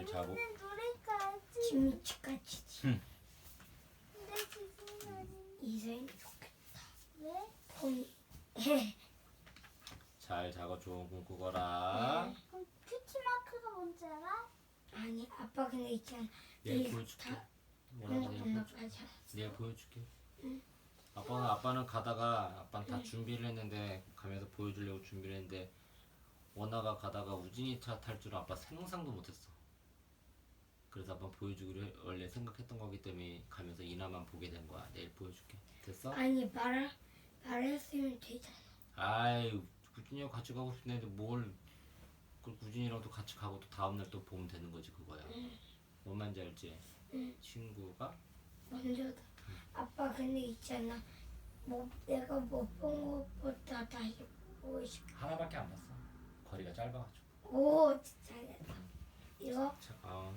잘 자고. 지미치까지. 응. 근데 지금 아닌데. 이사인 좋겠다. 왜? 폰이. 잘 자고 좋은 꿈 꾸거라. 그럼 큐티마크가 뭔지 알아? 아니 아빠 근데 있잖아. 내일 이거 보여줄게. 다 뭐라고 내일 보여줄게. 엄마까지. 내일 보여줄게. 응. 아빠는 가다가 아빠는 다 준비를 했는데 가면서 보여주려고 준비를 했는데 원아가 가다가 우진이 차 탈 줄 아빠 상상도 못했어. 그래서 아빠 보여주기로 원래 생각했던 거기 때문에 가면서 이나만 보게 된 거야. 내일 보여줄게. 됐어? 아니 말했으면 되잖아. 아이 우진이랑 같이 가고 싶은데 뭘 우진이랑도 같이 가고 또 다음날 또 보면 되는 거지 그거야. 뭔 말인지 알지? 응. 친구가 먼저다. 아빠 근데 있잖아. 뭐 내가 못 본 것보다 다시 보고 싶어. 하나밖에 안 봤어. 거리가 짧아가지고. 오 진짜 잘했다. 이거 자,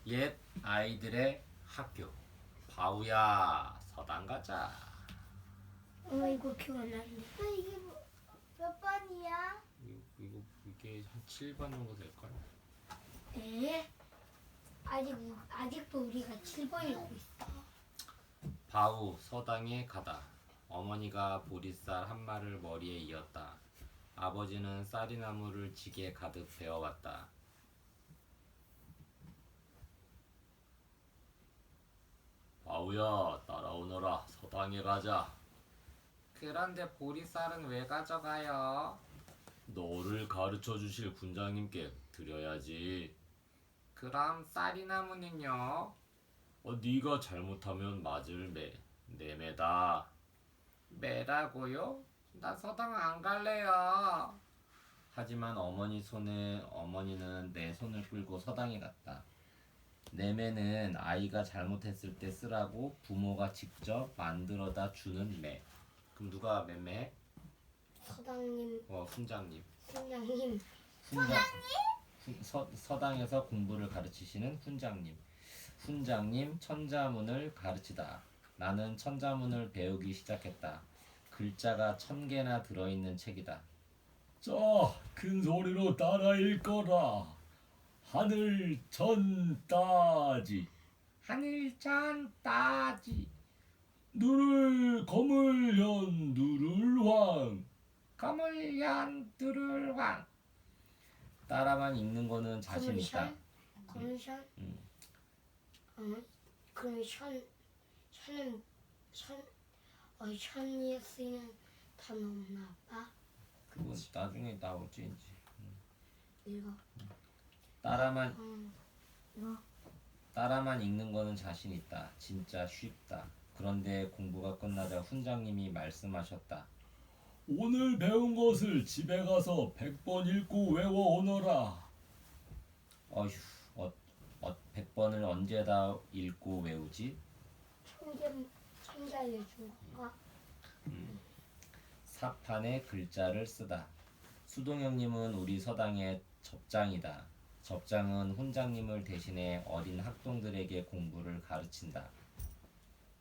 옛 아이들의 학교. 바우야 서당 가자. 이거 기억나는데. 이게 몇 번이야? 이게 한 7번 정도 될걸? 에? 아직도 우리가 7번이라고 있어. 바우 서당에 가다. 어머니가 보리쌀 한 마를 머리에 이었다. 아버지는 쌀이나무를 지게 가득 베어왔다. 바우야 따라오너라 서당에 가자. 그런데 보리쌀은 왜 가져가요? 너를 가르쳐 주실 군장님께 드려야지. 그럼 쌀이나무는요? 네가 잘못하면 맞을 내매다. 매라고요? 나 서당 안 갈래요. 하지만 어머니는 내 손을 끌고 서당에 갔다. 내매는 아이가 잘못했을 때 쓰라고 부모가 직접 만들어다 주는 매. 그럼 누가 매매? 서당님, 훈장님. 선장님. 서당에서 공부를 가르치시는 훈장님. 훈장님 천자문을 가르치다. 나는 천자문을 배우기 시작했다. 글자가 1000개나 들어있는 책이다. 자, 큰 소리로 따라 읽거라. 하늘 천 따지, 하늘천 따지, 누를 거물현 누를 황. 거물연 두를황. 따라만 읽는 거는 자신 있다. 커미션? 응. 그럼 션은 션이 쓰이는 단어 없나 아빠? 그건 나중에 나오지 이제. 이거. 이거. 따라만 읽는 거는 자신 있다. 진짜 쉽다. 그런데 공부가 끝나자 훈장님이 말씀하셨다. 오늘 배운 것을 집에 가서 100번 읽고 외워오너라. 어휴, 100번을 언제 다 읽고 외우지? 천재 알려준 건가? 사판에 글자를 쓰다. 수동형님은 우리 서당의 접장이다. 접장은 훈장님을 대신해 어린 학동들에게 공부를 가르친다.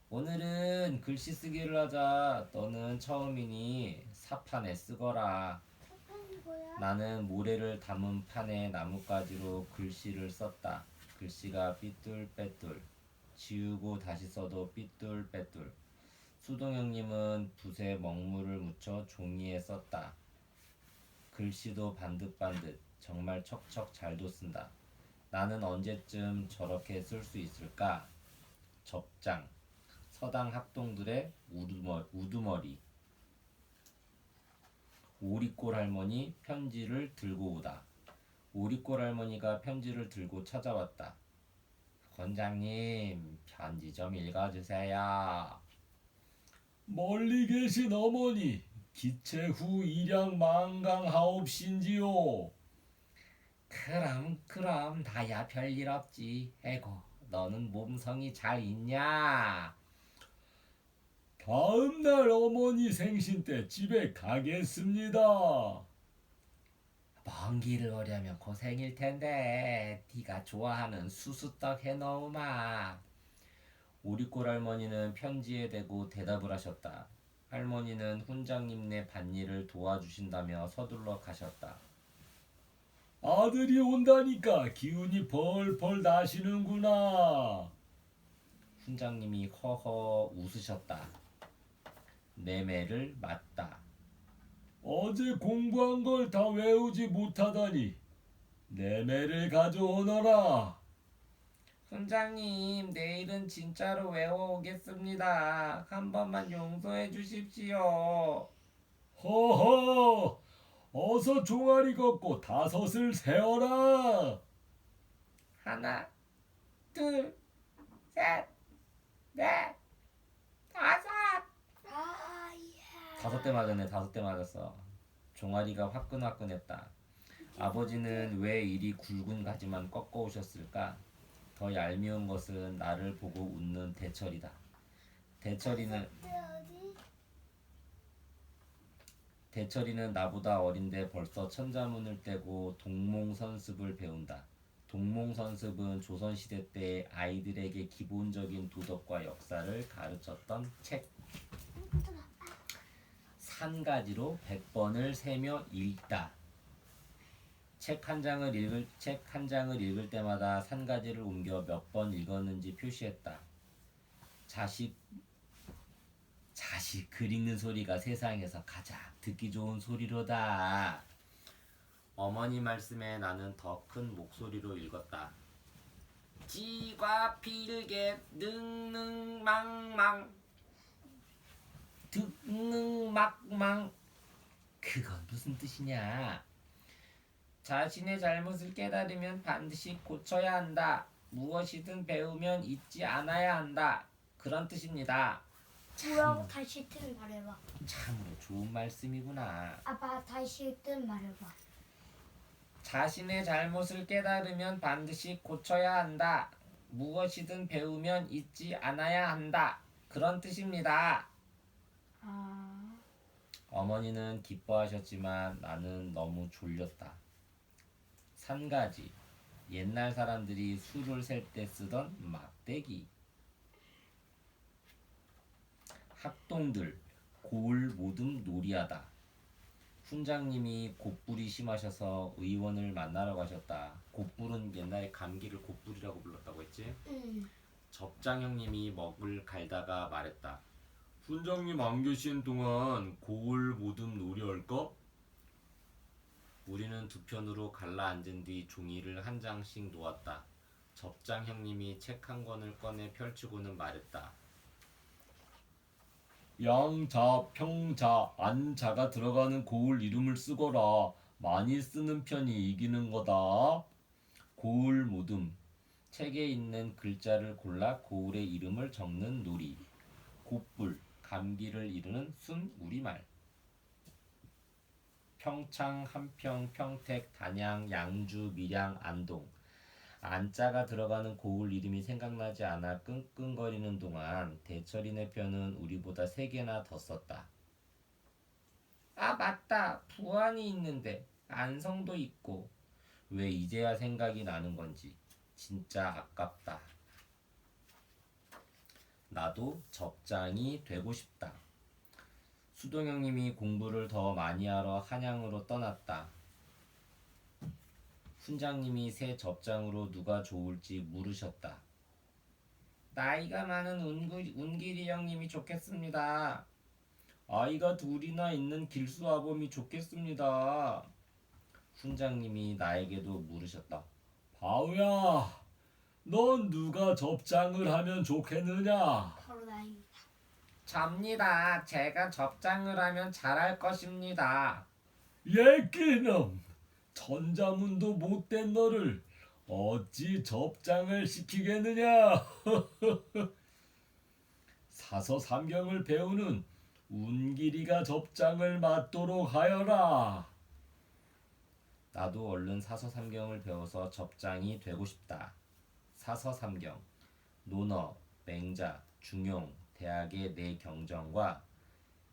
오늘은 글씨 쓰기를 하자. 너는 처음이니 사판에 쓰거라. 사판이 뭐야? 나는 모래를 담은 판에 나뭇가지로 글씨를 썼다. 글씨가 삐뚤빼뚤. 지우고 다시 써도 삐뚤빼뚤. 수동형님은 붓에 먹물을 묻혀 종이에 썼다. 글씨도 반듯반듯. 정말 척척 잘도 쓴다. 나는 언제쯤 저렇게 쓸 수 있을까? 접장. 서당 학동들의 우두머리. 오리꼴 할머니 편지를 들고 오다. 오리꼴 할머니가 편지를 들고 찾아왔다. 권장님, 편지 좀 읽어주세요. 멀리 계신 어머니, 기체 후 일양 만강하옵신지요. 그럼 나야 별일 없지. 에고, 너는 몸성이 잘 있냐? 다음 날 어머니 생신 때 집에 가겠습니다. 먼 길을 오려면 고생일 텐데 네가 좋아하는 수수떡 해놓으마. 오리꼴 할머니는 편지에 대고 대답을 하셨다. 할머니는 훈장님네 밭일을 도와주신다며 서둘러 가셨다. 아들이 온다니까 기운이 벌벌 나시는구나. 훈장님이 허허 웃으셨다. 내매를 맞다. 어제 공부한 걸 다 외우지 못하다니 내매를 가져오너라. 훈장님, 내일은 진짜로 외워오겠습니다. 한 번만 용서해 주십시오. 허허, 어서 종아리 걷고 다섯을 세어라. 하나, 둘, 셋, 넷, 다섯. 아야. 5대 맞았네. 5대 맞았어. 종아리가 화끈화끈했다. 아버지는 왜 이리 굵은 가지만 꺾어 오셨을까? 더 얄미운 것은 나를 보고 웃는 대철이다. 대철이는 어디? 대철이는 나보다 어린데 벌써 천자문을 떼고 동몽선습을 배운다. 동몽선습은 조선시대 때 아이들에게 기본적인 도덕과 역사를 가르쳤던 책. 산가지로 100번을 세며 읽다. 책 한 장을 읽을 때마다 산가지를 옮겨 몇 번 읽었는지 표시했다. 자식 글 읽는 소리가 세상에서 가장 듣기 좋은 소리로다. 어머니 말씀에 나는 더 큰 목소리로 읽었다. 찌과 필개 능능망망 득능막망. 그건 무슨 뜻이냐? 자신의 잘못을 깨달으면 반드시 고쳐야 한다. 무엇이든 배우면 잊지 않아야 한다. 그런 뜻입니다. 뭐라고 다시 뜻 말해봐. 참으로 좋은 말씀이구나. 아빠 다시 뜻 말해봐. 자신의 잘못을 깨달으면 반드시 고쳐야 한다. 무엇이든 배우면 잊지 않아야 한다. 그런 뜻입니다. 아. 어머니는 기뻐하셨지만 나는 너무 졸렸다. 산가지, 옛날 사람들이 술을 셀 때 쓰던 막대기. 학동들, 고을 모듬 놀이하다. 훈장님이 곧불이 심하셔서 의원을 만나러 가셨다. 곧불은 옛날에 감기를 곧불이라고 불렀다고 했지? 접장 형님이 먹을 갈다가 말했다. 훈장님 안 계신 동안 고을 모듬 놀이 할까? 우리는 두 편으로 갈라 앉은 뒤 종이를 한 장씩 놓았다. 접장 형님이 책 한 권을 꺼내 펼치고는 말했다. 양자, 평자, 안자가 들어가는 고을 이름을 쓰거라. 많이 쓰는 편이 이기는 거다. 고을 모듬. 책에 있는 글자를 골라 고을의 이름을 적는 놀이. 곧불. 감기를 이르는 순 우리말. 평창, 한평, 평택, 단양, 양주, 밀양, 안동. 안자가 들어가는 고을 이름이 생각나지 않아 끙끙거리는 동안 대철이네 편은 우리보다 3개나 더 썼다. 아 맞다. 부안이 있는데 안성도 있고. 왜 이제야 생각이 나는 건지 진짜 아깝다. 나도 접장이 되고 싶다. 수동 형님이 공부를 더 많이 하러 한양으로 떠났다. 훈장님이 새 접장으로 누가 좋을지 물으셨다. 나이가 많은 운길이 형님이 좋겠습니다. 아이가 둘이나 있는 길수아범이 좋겠습니다. 훈장님이 나에게도 물으셨다. 바우야, 넌 누가 접장을 하면 좋겠느냐? 바로 나입니다. 접니다. 제가 접장을 하면 잘할 것입니다. 예끼놈, 천자문도 못된 너를 어찌 접장을 시키겠느냐? 사서삼경을 배우는 운길이가 접장을 맡도록 하여라. 나도 얼른 사서삼경을 배워서 접장이 되고 싶다. 사서삼경, 논어, 맹자, 중용, 대학의 4경전과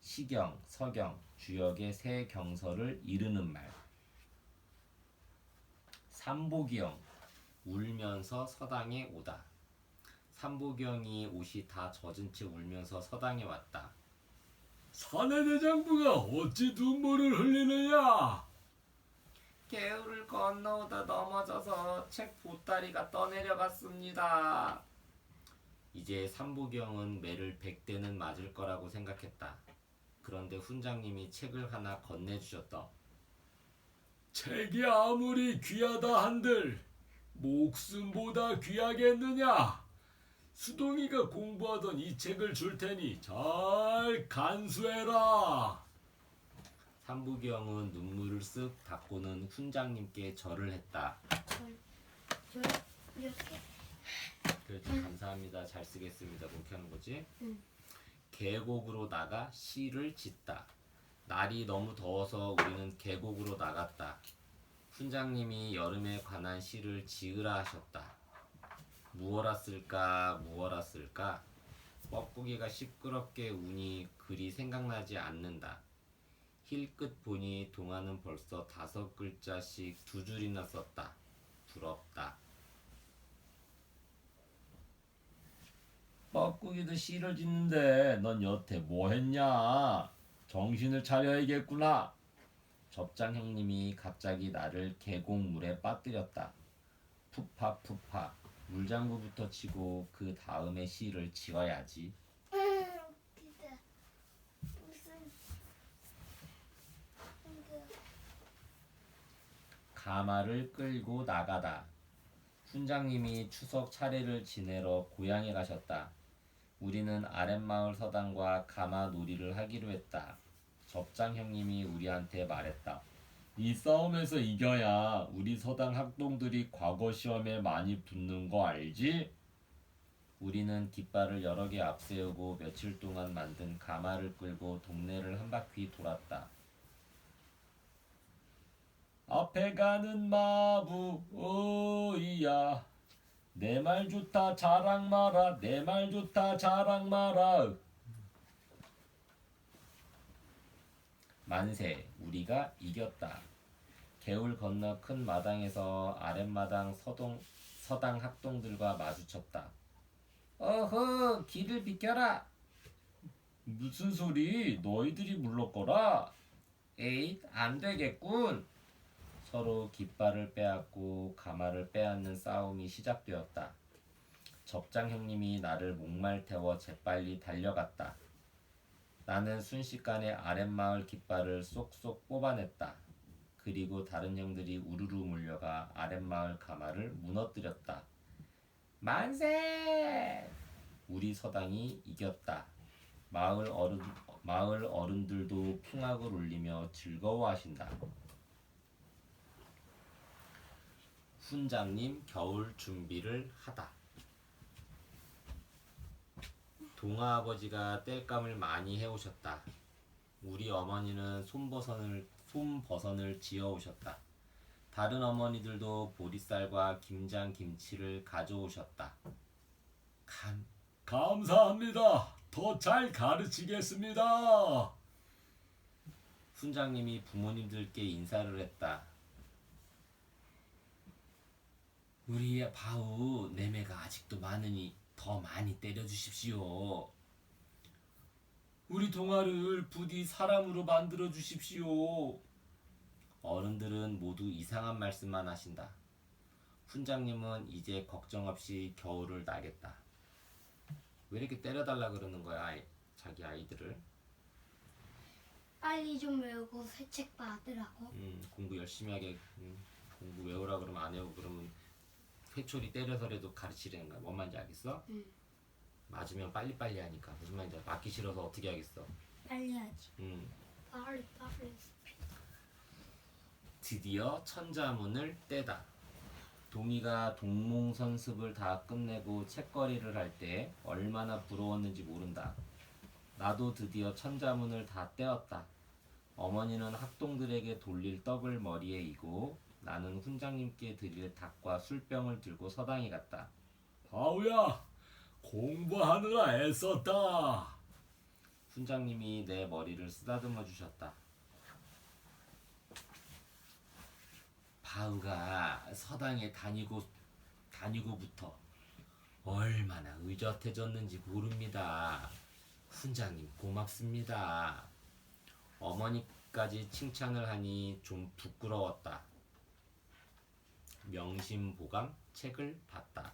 시경, 서경, 주역의 3경서를 이르는 말. 삼보기형, 울면서 서당에 오다. 삼보기형이 옷이 다 젖은 채 울면서 서당에 왔다. 사내대장부가 어찌 눈물을 흘리느냐? 개울을 건너오다 넘어져서 책 보따리가 떠내려갔습니다. 이제 삼부경은 매를 100대는 맞을 거라고 생각했다. 그런데 훈장님이 책을 하나 건네주셨다. 책이 아무리 귀하다 한들 목숨보다 귀하겠느냐? 수동이가 공부하던 이 책을 줄 테니 잘 간수해라. 삼부경은 눈물을 쓱 닦고는 훈장님께 절을 했다. 저 이렇게. 그렇지, 감사합니다. 잘 쓰겠습니다. 그렇게 하는 거지. 응. 계곡으로 나가 시를 짓다. 날이 너무 더워서 우리는 계곡으로 나갔다. 훈장님이 여름에 관한 시를 지으라 하셨다. 무어라 쓸까 무어라 쓸까. 뻐꾸기가 시끄럽게 우니 글이 생각나지 않는다. 힐끗 보니 동화는 벌써 5글자씩 2줄이나 썼다. 부럽다. 뻐꾸기도 시를 짓는데 넌 여태 뭐 했냐? 정신을 차려야겠구나. 접장 형님이 갑자기 나를 계곡물에 빠뜨렸다. 푸파 푸파. 물장구부터 치고 그 다음에 시를 지어야지. 웃기다. 무슨 가마를 끌고 나가다. 훈장님이 추석 차례를 지내러 고향에 가셨다. 우리는 아랫마을 서당과 가마 놀이를 하기로 했다. 접장 형님이 우리한테 말했다. 이 싸움에서 이겨야 우리 서당 학동들이 과거 시험에 많이 붙는 거 알지? 우리는 깃발을 여러 개 앞세우고 며칠 동안 만든 가마를 끌고 동네를 한 바퀴 돌았다. 앞에 가는 마부 어이야 내 말 좋다 자랑 마라 내 말 좋다 자랑 마라. 만세, 우리가 이겼다. 개울 건너 큰 마당에서 아랫마당 서당 학동들과 마주쳤다. 어허, 길을 비켜라. 무슨 소리? 너희들이 물렀거라. 에잇, 안 되겠군. 서로 깃발을 빼앗고 가마를 빼앗는 싸움이 시작되었다. 접장 형님이 나를 목말 태워 재빨리 달려갔다. 나는 순식간에 아랫마을 깃발을 쏙쏙 뽑아냈다. 그리고 다른 형들이 우르르 몰려가 아랫마을 가마를 무너뜨렸다. 만세! 우리 서당이 이겼다. 마을 어른들도 풍악을 울리며 즐거워하신다. 훈장님 겨울 준비를 하다. 동아 아버지가 땔감을 많이 해오셨다. 우리 어머니는 솜버선을 지어오셨다. 다른 어머니들도 보리쌀과 김장 김치를 가져오셨다. 감사합니다. 더 잘 가르치겠습니다. 훈장님이 부모님들께 인사를 했다. 우리 바우 내매가 아직도 많으니 더 많이 때려주십시오. 우리 동아를 부디 사람으로 만들어 주십시오. 어른들은 모두 이상한 말씀만 하신다. 훈장님은 이제 걱정 없이 겨울을 나겠다. 왜 이렇게 때려달라 그러는 거야, 자기 아이들을? 빨리 좀 외우고 새 책 받으라고. 공부 열심히 하게. 공부 외우라 그러면 안 외우고 그러면 회초리 때려서라도 가르치려는 거야. 뭔 말인지 알겠어? 응. 맞으면 빨리빨리 하니까. 무슨 말인지 알아? 맞기 싫어서 어떻게 하겠어? 빨리 하지. 음. 빨리. 드디어 천자문을 떼다. 동이가 동몽선습을 다 끝내고 책거리를 할 때 얼마나 부러웠는지 모른다. 나도 드디어 천자문을 다 떼었다. 어머니는 학동들에게 돌릴 떡을 머리에 이고 나는 훈장님께 드릴 닭과 술병을 들고 서당에 갔다. 바우야, 공부하느라 애썼다. 훈장님이 내 머리를 쓰다듬어 주셨다. 바우가 서당에 다니고부터 얼마나 의젓해졌는지 모릅니다. 훈장님 고맙습니다. 어머니까지 칭찬을 하니 좀 부끄러웠다. 명심보감 책을 봤다.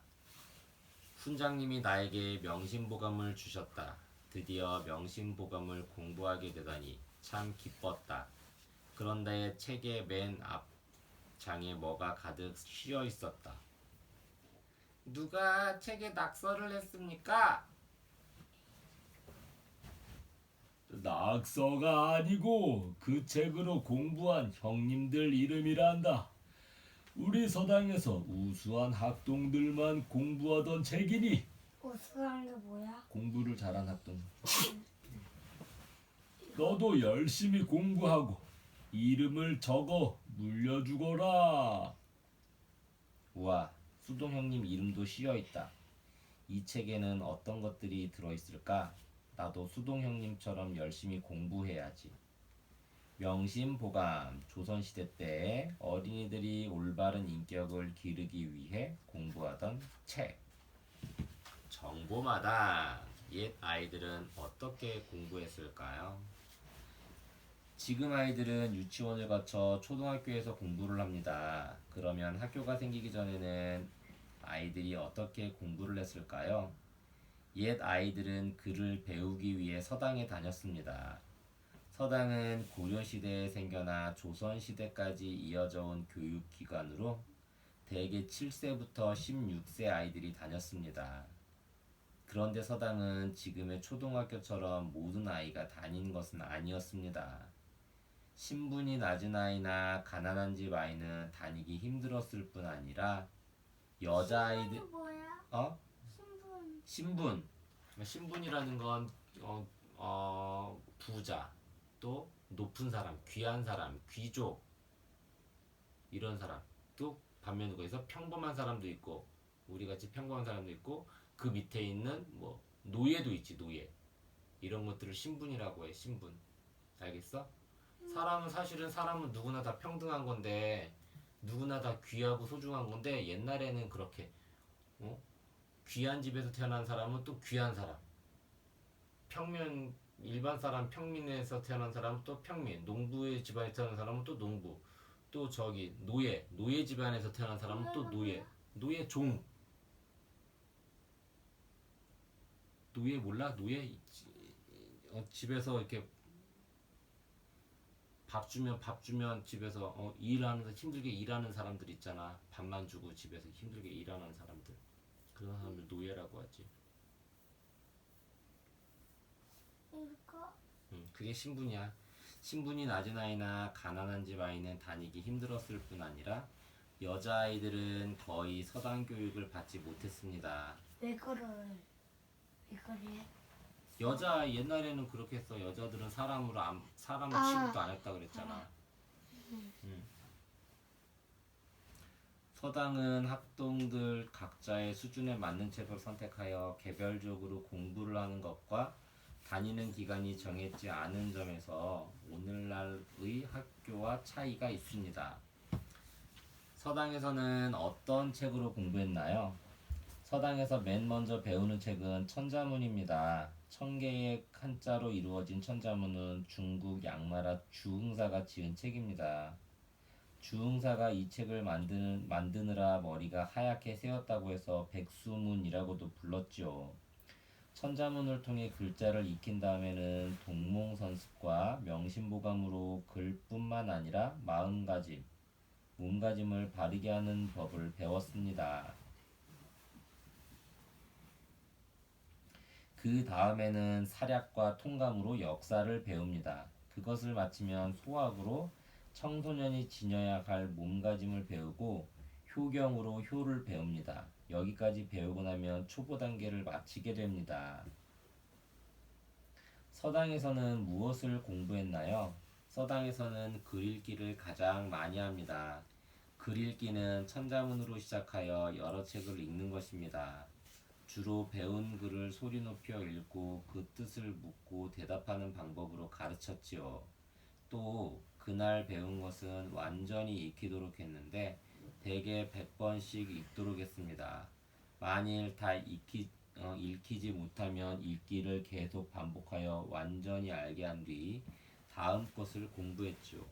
훈장님이 나에게 명심보감을 주셨다. 드디어 명심보감을 공부하게 되다니 참 기뻤다. 그런데 책의 맨 앞 장에 뭐가 가득 씌어 있었다. 누가 책에 낙서를 했습니까? 낙서가 아니고 그 책으로 공부한 형님들 이름이란다. 우리 서당에서 우수한 학동들만 공부하던 책이니 우수한 게 뭐야? 공부를 잘한 학동. 너도 열심히 공부하고 이름을 적어 물려주거라. 우와, 수동 형님 이름도 씌어 있다. 이 책에는 어떤 것들이 들어있을까? 나도 수동 형님처럼 열심히 공부해야지. 명심보감, 조선시대 때 어린이들이 올바른 인격을 기르기 위해 공부하던 책. 정보마다 옛 아이들은 어떻게 공부했을까요? 지금 아이들은 유치원을 거쳐 초등학교에서 공부를 합니다. 그러면 학교가 생기기 전에는 아이들이 어떻게 공부를 했을까요? 옛 아이들은 글을 배우기 위해 서당에 다녔습니다. 서당은 고려시대에 생겨나 조선시대까지 이어져 온 교육기관으로 대개 7세부터 16세 아이들이 다녔습니다. 그런데 서당은 지금의 초등학교처럼 모든 아이가 다닌 것은 아니었습니다. 신분이 낮은 아이나 가난한 집 아이는 다니기 힘들었을 뿐 아니라 여자아이들 신분이 뭐야? 어? 신분. 신분이라는 건 부자, 또 높은 사람, 귀한 사람, 귀족 이런 사람. 또 반면에 거기서 평범한 사람도 있고 우리 같이 평범한 사람도 있고 그 밑에 있는 뭐 노예도 있지, 노예. 이런 것들을 신분이라고 해. 신분. 알겠어? 사람은 누구나 다 평등한 건데 누구나 다 귀하고 소중한 건데 옛날에는 그렇게 귀한 집에서 태어난 사람은 또 귀한 사람, 일반 사람 평민에서 태어난 사람은 또 평민, 농부의 집안에 태어난 사람은 또 농부, 또 저기 노예 집안에서 태어난 사람은 또 노예 종. 노예 몰라? 집에서 이렇게 밥 주면 집에서 힘들게 일하는 사람들 있잖아. 밥만 주고 집에서 힘들게 일하는 사람들. 그런 사람들 노예라고 하지. 이거 그게 신분이야. 신분이 낮은 아이나 가난한 집 아이는 다니기 힘들었을 뿐 아니라 여자아이들은 거의 서당 교육을 받지 못했습니다. 왜 그래? 옛날에는 그렇게 했어. 여자들은 사람을 아. 취급도 안 했다 그랬잖아. 서당은 학동들 각자의 수준에 맞는 책을 선택하여 개별적으로 공부를 하는 것과 다니는 기간이 정해지 않은 점에서 오늘날의 학교와 차이가 있습니다. 서당에서는 어떤 책으로 공부했나요? 서당에서 맨 먼저 배우는 책은 천자문입니다. 1000개의 한자로 이루어진 천자문은 중국 양나라 주흥사가 지은 책입니다. 주흥사가 이 책을 만드느라 머리가 하얗게 새었다고 해서 백수문이라고도 불렀지요. 천자문을 통해 글자를 익힌 다음에는 동몽선습과 명심보감으로 글뿐만 아니라 마음가짐, 몸가짐을 바르게 하는 법을 배웠습니다. 그 다음에는 사략과 통감으로 역사를 배웁니다. 그것을 마치면 소학으로 청소년이 지녀야 할 몸가짐을 배우고 효경으로 효를 배웁니다. 여기까지 배우고 나면 초보 단계를 마치게 됩니다. 서당에서는 무엇을 공부했나요? 서당에서는 글 읽기를 가장 많이 합니다. 글 읽기는 천자문으로 시작하여 여러 책을 읽는 것입니다. 주로 배운 글을 소리 높여 읽고 그 뜻을 묻고 대답하는 방법으로 가르쳤지요. 또 그날 배운 것은 완전히 익히도록 했는데 대개 100번씩 읽도록 했습니다. 만일 다 읽히지 못하면 읽기를 계속 반복하여 완전히 알게 한 뒤 다음 것을 공부했죠.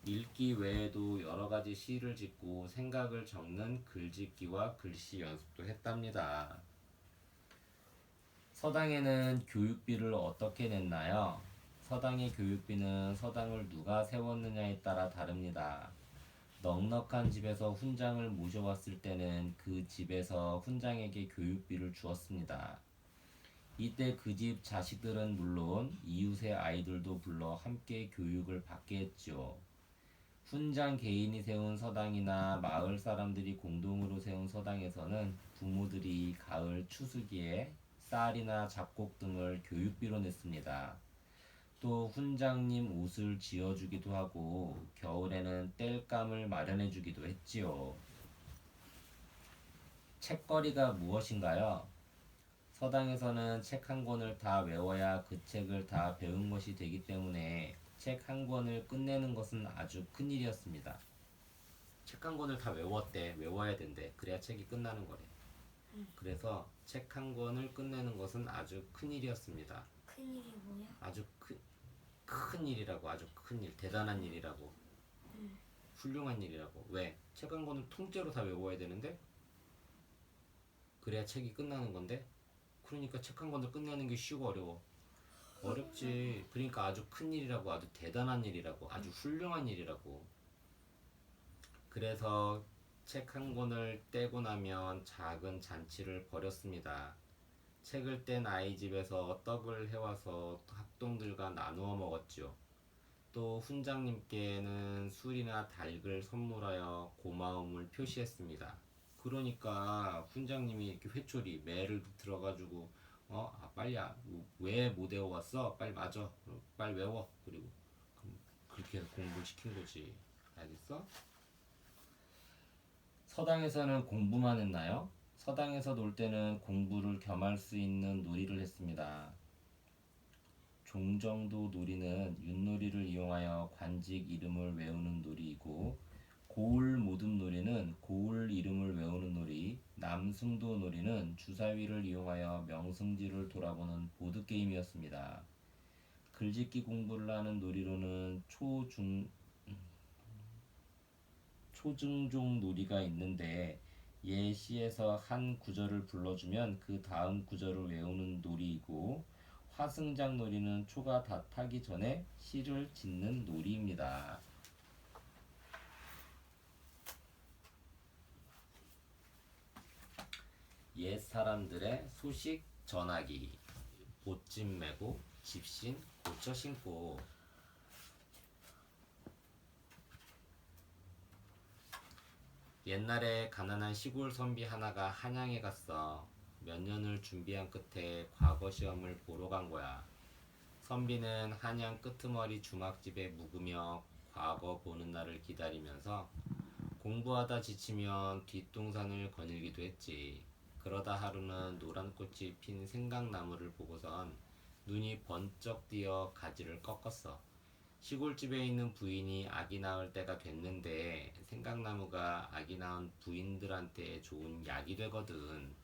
읽기 외에도 여러 가지 시를 짓고 생각을 적는 글짓기와 글씨 연습도 했답니다. 서당에는 교육비를 어떻게 냈나요? 서당의 교육비는 서당을 누가 세웠느냐에 따라 다릅니다. 넉넉한 집에서 훈장을 모셔왔을 때는 그 집에서 훈장에게 교육비를 주었습니다. 이때 그 집 자식들은 물론 이웃의 아이들도 불러 함께 교육을 받게 했죠. 훈장 개인이 세운 서당이나 마을 사람들이 공동으로 세운 서당에서는 부모들이 가을 추수기에 쌀이나 잡곡 등을 교육비로 냈습니다. 또 훈장님 옷을 지어주기도 하고 겨울에는 땔감을 마련해주기도 했지요. 책거리가 무엇인가요? 서당에서는 책 한 권을 다 외워야 그 책을 다 배운 것이 되기 때문에 책 한 권을 끝내는 것은 아주 큰일이었습니다. 책 한 권을 다 외워야 된대. 그래야 책이 끝나는 거래. 그래서 책 한 권을 끝내는 것은 아주 큰일이었습니다. 큰일이 뭐야? 아주 큰 일이라고. 아주 큰 일, 대단한 일이라고. 훌륭한 일이라고. 왜? 책 한 권을 통째로 다 외워야 되는데 그래야 책이 끝나는 건데, 그러니까 책 한 권을 끝내는 게 쉬고 어려워? 어렵지. 그러니까 아주 큰 일이라고, 아주 대단한 일이라고, 아주 훌륭한 일이라고. 그래서 책 한 권을 떼고 나면 작은 잔치를 벌였습니다. 책을 뗀 아이 집에서 떡을 해와서 학동들과 나누어 먹었죠. 또 훈장님께는 술이나 닭을 선물하여 고마움을 표시했습니다. 그러니까 훈장님이 이렇게 회초리 매를 들어가지고 빨리야, 왜 못 외워왔어? 빨리 맞아, 빨리 외워. 그리고 그렇게 해서 공부를 시킨 거지. 알겠어? 서당에서는 공부만 했나요? 서당에서 놀 때는 공부를 겸할 수 있는 놀이를 했습니다. 종정도 놀이는 윷놀이를 이용하여 관직 이름을 외우는 놀이이고, 고을 모듬 놀이는 고을 이름을 외우는 놀이, 남승도 놀이는 주사위를 이용하여 명승지를 돌아보는 보드게임이었습니다. 글짓기 공부를 하는 놀이로는 초증종 놀이가 있는데, 예시에서 한 구절을 불러주면 그 다음 구절을 외우는 놀이이고, 화승장 놀이는 초가 다 타기 전에 시를 짓는 놀이입니다. 옛 사람들의 소식 전하기. 보찜 메고 집신 고쳐 신고. 옛날에 가난한 시골 선비 하나가 한양에 갔어. 몇 년을 준비한 끝에 과거 시험을 보러 간 거야. 선비는 한양 끄트머리 주막집에 묵으며 과거 보는 날을 기다리면서 공부하다 지치면 뒷동산을 거닐기도 했지. 그러다 하루는 노란 꽃이 핀 생강나무를 보고선 눈이 번쩍 띄어 가지를 꺾었어. 시골집에 있는 부인이 아기 낳을 때가 됐는데 생강나무가 아기 낳은 부인들한테 좋은 약이 되거든.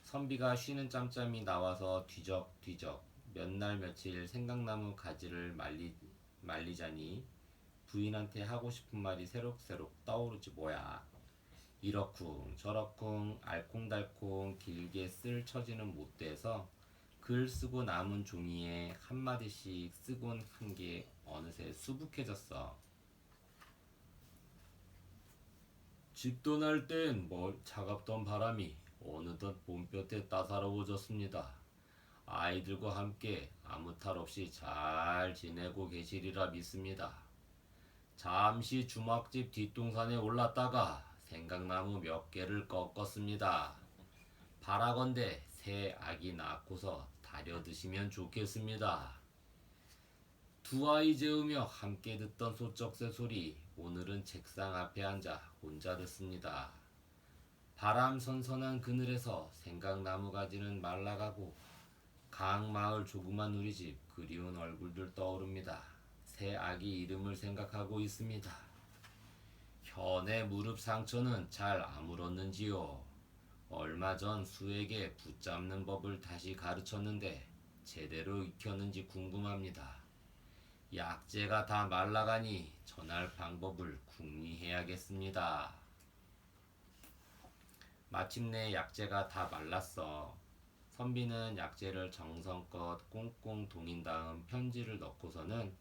선비가 쉬는 짬짬이 나와서 뒤적뒤적 몇 날 며칠 생강나무 가지를 말리자니 부인한테 하고 싶은 말이 새록새록 떠오르지 뭐야. 이러쿵 저러쿵 알콩달콩 길게 쓸 처지는 못 돼서 글 쓰고 남은 종이에 한마디씩 쓰곤 한 게 어느새 수북해졌어. 집도 날 땐 차갑던 바람이 어느덧 봄볕에 따사로워졌습니다. 아이들과 함께 아무 탈 없이 잘 지내고 계시리라 믿습니다. 잠시 주막집 뒷동산에 올랐다가 생강나무 몇 개를 꺾었습니다. 바라건대 새 아기 낳고서 다려 드시면 좋겠습니다. 두 아이 재우며 함께 듣던 소쩍새 소리 오늘은 책상 앞에 앉아 혼자 듣습니다. 바람 선선한 그늘에서 생강나무 가지는 말라가고 강마을 조그만 우리집 그리운 얼굴들 떠오릅니다. 새 아기 이름을 생각하고 있습니다. 현의 무릎 상처는 잘 아물었는지요? 얼마 전 수에게 붙잡는 법을 다시 가르쳤는데 제대로 익혔는지 궁금합니다. 약재가 다 말라가니 전할 방법을 궁리해야겠습니다. 마침내 약재가 다 말랐어. 선비는 약재를 정성껏 꽁꽁 동인 다음 편지를 넣고서는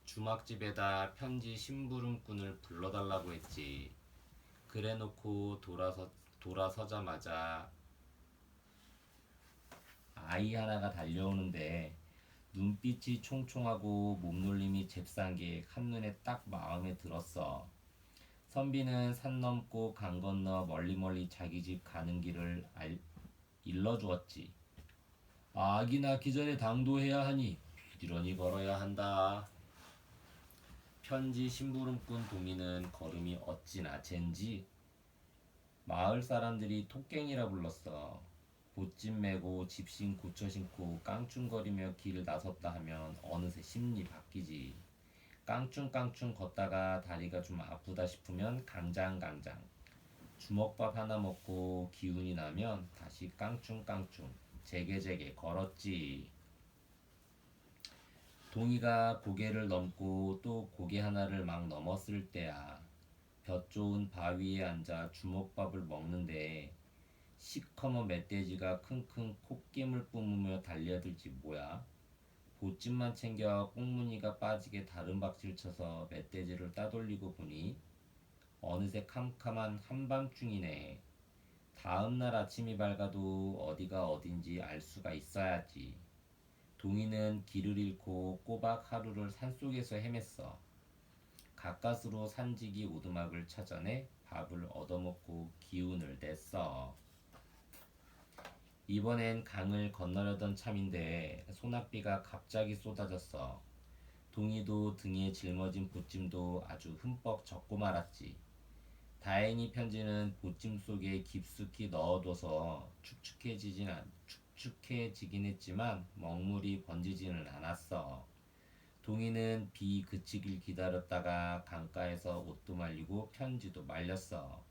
주막집에다 편지 심부름꾼을 불러달라고 했지. 그래놓고 돌아서자마자 아이 하나가 달려오는데 눈빛이 총총하고 몸놀림이 잽싼 게 한눈에 딱 마음에 들었어. 선비는 산 넘고 강 건너 멀리 자기 집 가는 길을 일러주었지. 아기 낳기 전에 당도해야 하니 부지런히 걸어야 한다. 편지 심부름꾼 동이는 걸음이 어찌나 젠지 마을 사람들이 토깽이라 불렀어. 보찜 메고 집신 고쳐 신고 깡충거리며 길을 나섰다 하면 어느새 심리 바뀌지. 깡충깡충 걷다가 다리가 좀 아프다 싶으면 강장강장. 주먹밥 하나 먹고 기운이 나면 다시 깡충깡충 제게제게 걸었지. 동이가 고개를 넘고 또 고개 하나를 막 넘었을 때야. 볕 좋은 바위에 앉아 주먹밥을 먹는데 시커먼 멧돼지가 킁킁 콧김을 뿜으며 달려들지 뭐야. 보찜만 챙겨 꽁무니가 빠지게 다른 박질 쳐서 멧돼지를 따돌리고 보니 어느새 캄캄한 한밤중이네. 다음날 아침이 밝아도 어디가 어딘지 알 수가 있어야지. 동이는 길을 잃고 꼬박 하루를 산속에서 헤맸어. 가까스로 산지기 오두막을 찾아내 밥을 얻어먹고 기운을 냈어. 이번엔 강을 건너려던 참인데 소낙비가 갑자기 쏟아졌어. 동이도 등에 짊어진 보찜도 아주 흠뻑 젖고 말았지. 다행히 편지는 보찜 속에 깊숙이 넣어둬서 축축해지긴 했지만 먹물이 번지지는 않았어. 동이는 비 그치길 기다렸다가 강가에서 옷도 말리고 편지도 말렸어.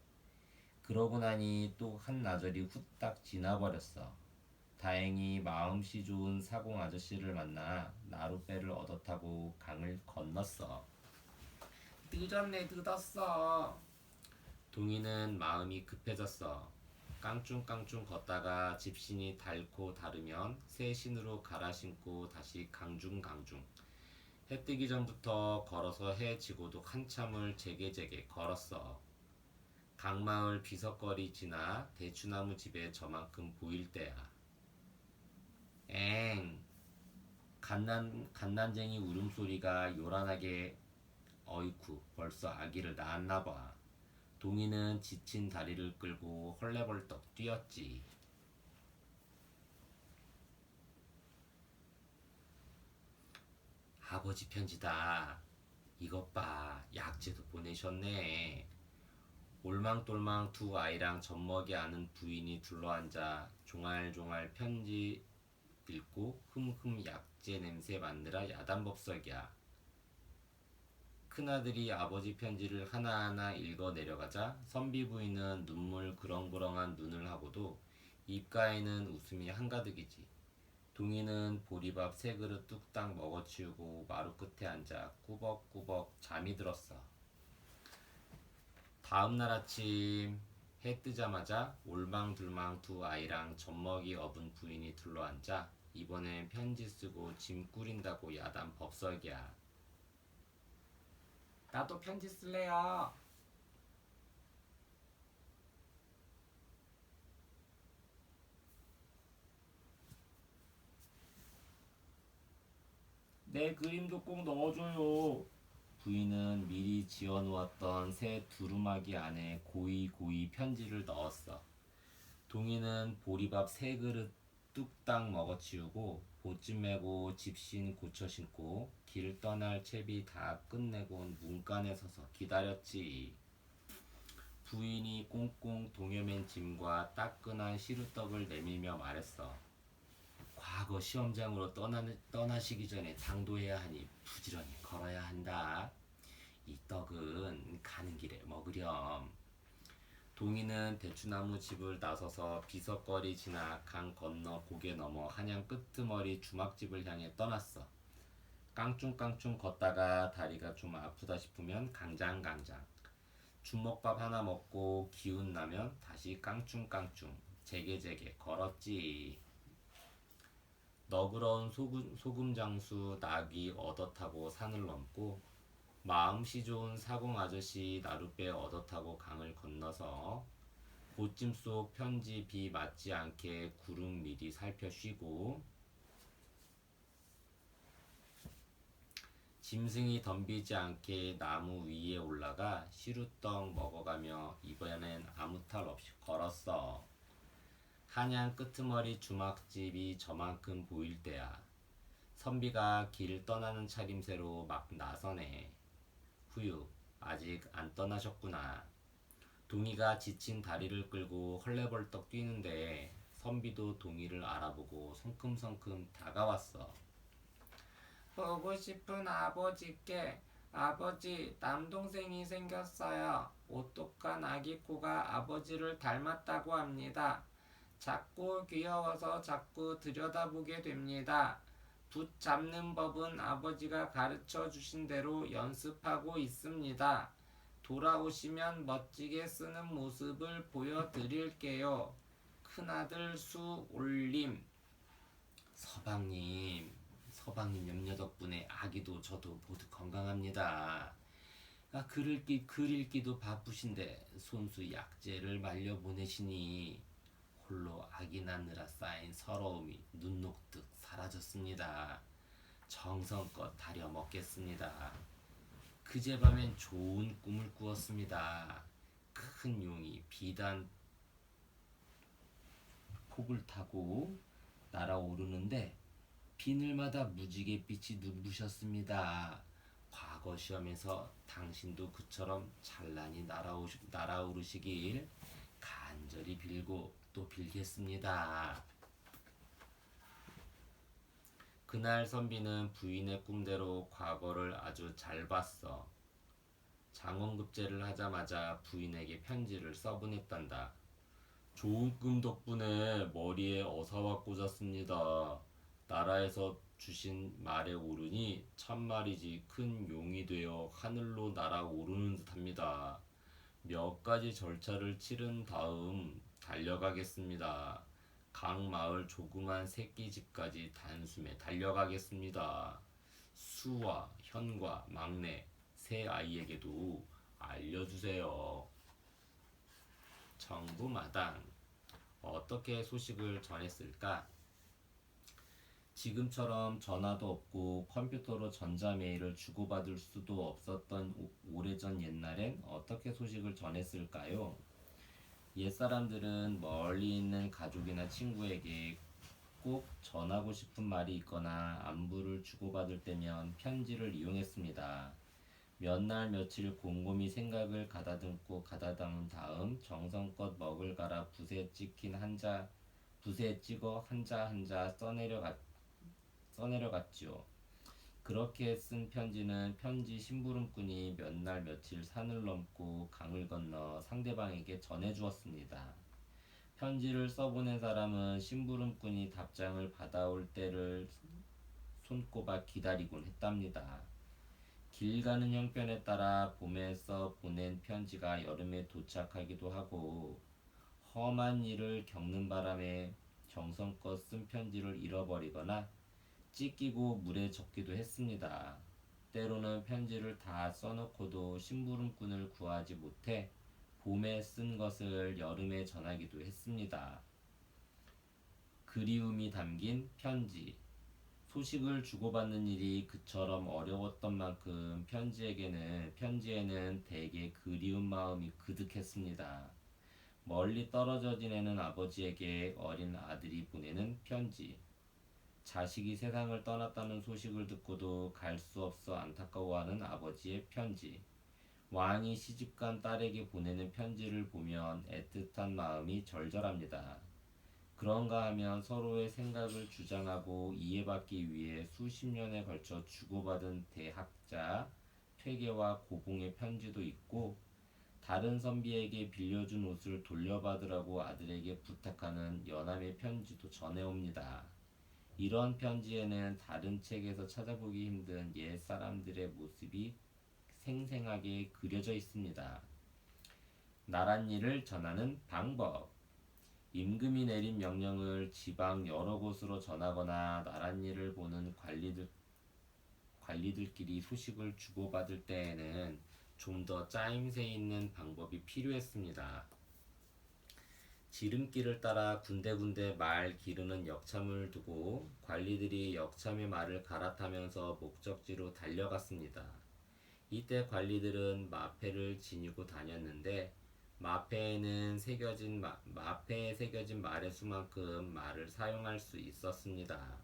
그러고 나니 또 한나절이 후딱 지나버렸어. 다행히 마음씨 좋은 사공 아저씨를 만나 나룻배를 얻어 타고 강을 건넜어. 늦었어. 동이는 마음이 급해졌어. 깡충깡충 걷다가 집신이 닳고 다르면 새 신으로 갈아 신고 다시 강중강중. 해 뜨기 전부터 걸어서 해 지고도 한참을 제게제게 걸었어. 강마을 비석거리 지나 대추나무 집에 저만큼 보일 때야. 엥. 갓난쟁이 울음소리가 요란하게 어이쿠 벌써 아기를 낳았나봐. 동이는 지친 다리를 끌고 헐레벌떡 뛰었지. 아버지 편지다. 이것 봐. 약재도 보내셨네. 올망똘망 두 아이랑 젖먹이 아는 부인이 둘러앉아 종알종알 편지 읽고 흠흠 약재 냄새 맡느라 야단법석이야. 큰아들이 아버지 편지를 하나하나 읽어 내려가자 선비 부인은 눈물 그렁그렁한 눈을 하고도 입가에는 웃음이 한가득이지. 동이는 보리밥 세 그릇 뚝딱 먹어치우고 마루 끝에 앉아 꾸벅꾸벅 잠이 들었어. 다음날 아침 해 뜨자마자 올망둘망 두 아이랑 젖먹이 업은 부인이 둘러앉아 이번엔 편지 쓰고 짐 꾸린다고 야단 법석이야. 나도 편지 쓸래요. 내 그림도 꼭 넣어줘요. 부인은 미리 지어놓았던 새 두루마기 안에 고이 편지를 넣었어. 동이는 보리밥 세 그릇 뚝딱 먹어치우고 보찜 메고 집신 고쳐 신고 길 떠날 채비 다 끝내고 문간에 서서 기다렸지. 부인이 꽁꽁 동여맨 짐과 따끈한 시루떡을 내밀며 말했어. 과거 시험장으로 떠나시기 전에 당도해야 하니 부지런히 걸어야 한다. 이 떡은 가는 길에 먹으렴. 동이는 대추나무 집을 나서서 비석거리 지나 강 건너 고개 넘어 한양 끄트머리 주막집을 향해 떠났어. 깡충깡충 걷다가 다리가 좀 아프다 싶으면 강장강장. 주먹밥 하나 먹고 기운 나면 다시 깡충깡충. 제게제게 걸었지. 너그러운 소금장수 낙이 얻어 타고 산을 넘고 마음씨 좋은 사공 아저씨 나룻배 얻어 타고 강을 건너서 보찜 속 편지 비 맞지 않게 구름 미리 살펴 쉬고 짐승이 덤비지 않게 나무 위에 올라가 시루떡 먹어가며 이번엔 아무 탈 없이 걸었어. 한양 끄트머리 주막집이 저만큼 보일 때야. 선비가 길 떠나는 차림새로 막 나서네. 후유, 아직 안 떠나셨구나. 동이가 지친 다리를 끌고 헐레벌떡 뛰는데 선비도 동이를 알아보고 성큼성큼 다가왔어. 보고 싶은 아버지께 아버지 남동생이 생겼어요. 오똑한 아기 코가 아버지를 닮았다고 합니다. 자꾸 귀여워서 자꾸 들여다보게 됩니다. 붓 잡는 법은 아버지가 가르쳐 주신 대로 연습하고 있습니다. 돌아오시면 멋지게 쓰는 모습을 보여드릴게요. 큰아들 수올림. 서방님 염려 덕분에 아기도 저도 모두 건강합니다. 글 읽기도 바쁘신데 손수 약재를 말려 보내시니 홀로 아기 낳느라 쌓인 서러움이 눈 녹듯 사라졌습니다. 정성껏 다려 먹겠습니다. 그제밤엔 좋은 꿈을 꾸었습니다. 큰 용이 비단 폭을 타고 날아오르는데 비늘마다 무지갯빛이 눈부셨습니다. 과거 시험에서 당신도 그처럼 찬란히 날아오르시길 간절히 빌고 또 빌겠습니다. 그날 선비는 부인의 꿈대로 과거를 아주 잘 봤어. 장원급제를 하자마자 부인에게 편지를 써보냈단다. 좋은 꿈 덕분에 머리에 어사와 꽂았습니다. 나라에서 주신 말에 오르니 참말이지 큰 용이 되어 하늘로 날아오르는 듯합니다. 몇 가지 절차를 치른 다음 달려가겠습니다. 각 마을 조그만 새끼 집까지 단숨에 달려가겠습니다. 수와 현과 막내 세 아이에게도 알려주세요. 정부마당 어떻게 소식을 전했을까? 지금처럼 전화도 없고 컴퓨터로 전자메일을 주고받을 수도 없었던 오래전 옛날엔 어떻게 소식을 전했을까요? 옛사람들은 멀리 있는 가족이나 친구에게 꼭 전하고 싶은 말이 있거나 안부를 주고받을 때면 편지를 이용했습니다. 몇 날 며칠 곰곰이 생각을 가다듬고 가다듬은 다음 정성껏 먹을 갈아 붓에 찍어 한자 한자 써내려갔지요. 그렇게 쓴 편지는 편지 심부름꾼이 몇 날 며칠 산을 넘고 강을 건너 상대방에게 전해주었습니다. 편지를 써보낸 사람은 심부름꾼이 답장을 받아올 때를 손꼽아 기다리곤 했답니다. 길 가는 형편에 따라 봄에 써 보낸 편지가 여름에 도착하기도 하고 험한 일을 겪는 바람에 정성껏 쓴 편지를 잃어버리거나 찢기고 물에 젖기도 했습니다. 때로는 편지를 다 써놓고도 심부름꾼을 구하지 못해 봄에 쓴 것을 여름에 전하기도 했습니다. 그리움이 담긴 편지. 소식을 주고받는 일이 그처럼 어려웠던 만큼 편지에는 대개 그리운 마음이 그득했습니다. 멀리 떨어져 지내는 아버지에게 어린 아들이 보내는 편지. 자식이 세상을 떠났다는 소식을 듣고도 갈 수 없어 안타까워하는 아버지의 편지. 왕이 시집간 딸에게 보내는 편지를 보면 애틋한 마음이 절절합니다. 그런가 하면 서로의 생각을 주장하고 이해받기 위해 수십 년에 걸쳐 주고받은 대학자, 퇴계와 고봉의 편지도 있고 다른 선비에게 빌려준 옷을 돌려받으라고 아들에게 부탁하는 연함의 편지도 전해옵니다. 이런 편지에는 다른 책에서 찾아보기 힘든 옛 사람들의 모습이 생생하게 그려져 있습니다. 나랏일을 전하는 방법. 임금이 내린 명령을 지방 여러 곳으로 전하거나 나랏일을 보는 관리들끼리 소식을 주고받을 때에는 좀 더 짜임새 있는 방법이 필요했습니다. 지름길을 따라 군데군데 말 기르는 역참을 두고 관리들이 역참의 말을 갈아타면서 목적지로 달려갔습니다. 이때 관리들은 마패를 지니고 다녔는데 마패에 새겨진 말의 수만큼 말을 사용할 수 있었습니다.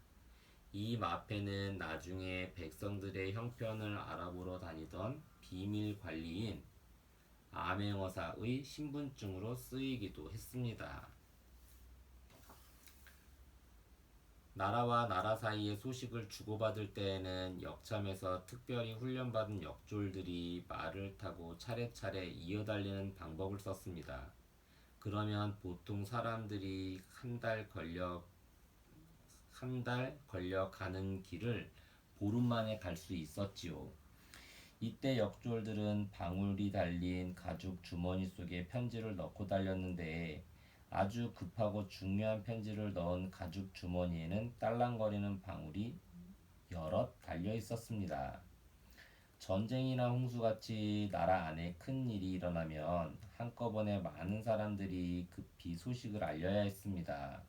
이 마패는 나중에 백성들의 형편을 알아보러 다니던 비밀 관리인 암행어사의 신분증으로 쓰이기도 했습니다. 나라와 나라 사이의 소식을 주고받을 때에는 역참에서 특별히 훈련받은 역졸들이 말을 타고 차례차례 이어달리는 방법을 썼습니다. 그러면 보통 사람들이 한 달 걸려 가는 길을 보름 만에 갈 수 있었지요. 이때 역졸들은 방울이 달린 가죽 주머니 속에 편지를 넣고 달렸는데 아주 급하고 중요한 편지를 넣은 가죽 주머니에는 딸랑거리는 방울이 여럿 달려 있었습니다. 전쟁이나 홍수같이 나라 안에 큰 일이 일어나면 한꺼번에 많은 사람들이 급히 소식을 알려야 했습니다.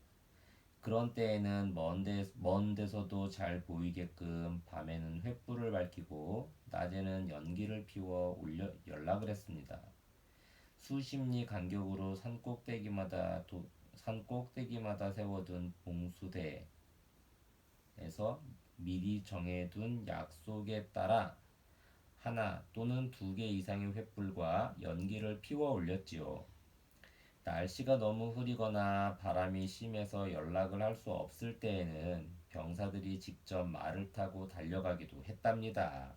그런 때에는 먼 데서도 잘 보이게끔 밤에는 횃불을 밝히고 낮에는 연기를 피워 연락을 했습니다. 수십 리 간격으로 산 꼭대기마다 세워둔 봉수대에서 미리 정해둔 약속에 따라 하나 또는 2개 이상의 횃불과 연기를 피워 올렸지요. 날씨가 너무 흐리거나 바람이 심해서 연락을 할 수 없을 때에는 병사들이 직접 말을 타고 달려가기도 했답니다.